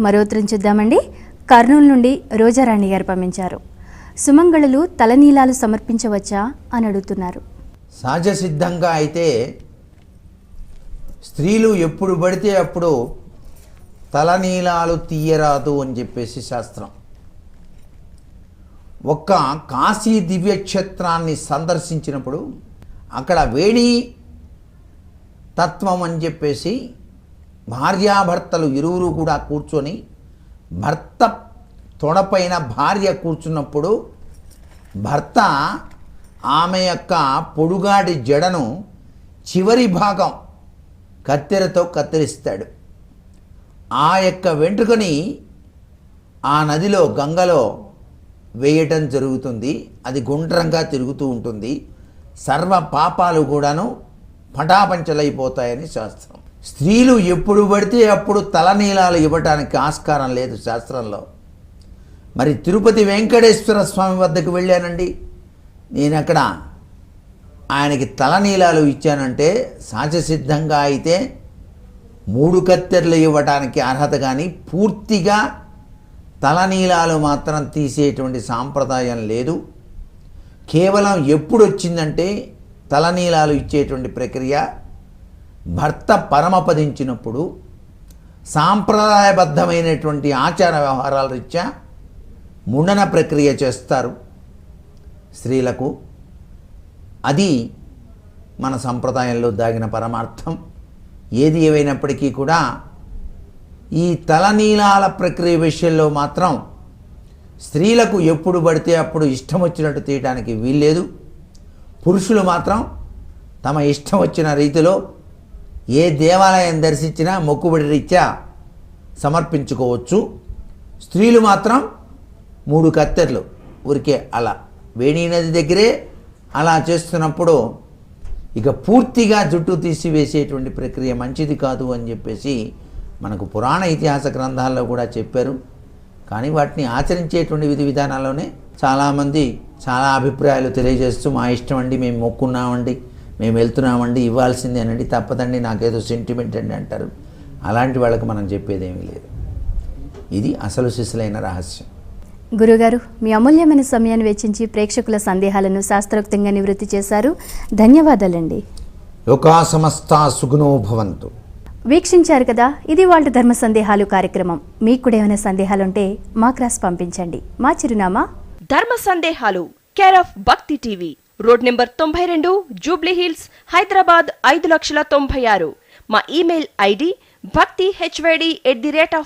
మరో ఉత్తరం చూద్దామండి. కర్నూలు నుండి రోజారాణి గారు పంపించారు. సుమంగళులు తలనీలాలు సమర్పించవచ్చా అని అడుగుతున్నారు. సహజ సిద్ధంగా అయితే స్త్రీలు ఎప్పుడు పడితే అప్పుడు తలనీలాలు తీయరాదు అని చెప్పేసి శాస్త్రం. ఒక్క కాశీ దివ్యక్షేత్రాన్ని సందర్శించినప్పుడు అక్కడ వేణి తత్వం అని చెప్పేసి భార్యాభర్తలు ఇరువురు కూడా కూర్చొని భర్త తొడపైన భార్య కూర్చున్నప్పుడు భర్త ఆమె యొక్క పొడుగాటి జడను చివరి భాగం కత్తెరతో కత్తిరిస్తాడు. ఆ యొక్క వెంట్రుకని ఆ నదిలో గంగలో వేయటం జరుగుతుంది. అది గుండ్రంగా తిరుగుతూ ఉంటుంది. సర్వ పాపాలు కూడాను పటాపంచలైపోతాయని శాస్త్రం. స్త్రీలు ఎప్పుడు పడితే అప్పుడు తలనీలాలు ఇవ్వటానికి ఆస్కారం లేదు శాస్త్రంలో. మరి తిరుపతి వెంకటేశ్వర స్వామి వద్దకు వెళ్ళానండి, నేను అక్కడ ఆయనకి తలనీలాలు ఇచ్చానంటే సహజసిద్ధంగా అయితే 3 కత్తెరలు ఇవ్వటానికి అర్హత, కానీ పూర్తిగా తలనీలాలు మాత్రం తీసేటువంటి సాంప్రదాయం లేదు. కేవలం ఎప్పుడు వచ్చిందంటే తలనీలాలు ఇచ్చేటువంటి ప్రక్రియ భర్త పరమపదించినప్పుడు సాంప్రదాయబద్ధమైనటువంటి ఆచార వ్యవహారాల రీత్యా ముండన ప్రక్రియ చేస్తారు స్త్రీలకు. అది మన సంప్రదాయంలో దాగిన పరమార్థం. ఏది ఏవైనప్పటికీ కూడా ఈ తలనీలాల ప్రక్రియ విషయంలో మాత్రం స్త్రీలకు ఎప్పుడు పడితే అప్పుడు ఇష్టం వచ్చినట్టు తీయడానికి వీల్లేదు. పురుషులు మాత్రం తమ ఇష్టం వచ్చిన రీతిలో ఏ దేవాలయం దర్శించినా మొక్కుబడి రీత్యా సమర్పించుకోవచ్చు. స్త్రీలు మాత్రం 3 కత్తెరలు ఊరికే అలా వేణి నది దగ్గరే అలా చేస్తున్నప్పుడు ఇక పూర్తిగా జుట్టు తీసివేసేటువంటి ప్రక్రియ మంచిది కాదు అని చెప్పేసి మనకు పురాణ ఇతిహాస గ్రంథాల్లో కూడా చెప్పారు. కానీ వాటిని ఆచరించేటువంటి విధి విధానాల్లోనే చాలామంది చాలా అభిప్రాయాలు తెలియజేస్తూ మా ఇష్టం అండి, మేము మొక్కున్నామండి, మేము వెళ్తున్నామండి, ఇవ్వాల్సిందే అనండి, తప్పదండి నాకేదో సెంటిమెంట్ అండి అంటారు. అలాంటి వాళ్ళకి మనం చెప్పేదేమీ లేదు. ఇది అసలు సిసలైన రహస్యం. గురుగారు, మీ అమూల్యమైన సమయాన్ని వెచ్చించి ప్రేక్షకుల సందేహాలను శాస్త్రోక్తంగా నివృత్తి చేశారు. ధన్యవాదాలండి. లోకా సమస్తా సుఖినో భవంతు. వీక్షించారు కదా, ఇది వాళ్ళ ధర్మ సందేహాలు కార్యక్రమం. మీకు కూడా ఏమైనా సందేహాలుంటే మాకు రాసి పంపించండి. మా చిరునామా ధర్మ సందేహాలు, కేర్ ఆఫ్ భక్తి TV, road number 92, Jubilee hills, Hyderabad 5,96,000. మా ఇమెయిల్ ఐడి bhaktihyd@gmail.com.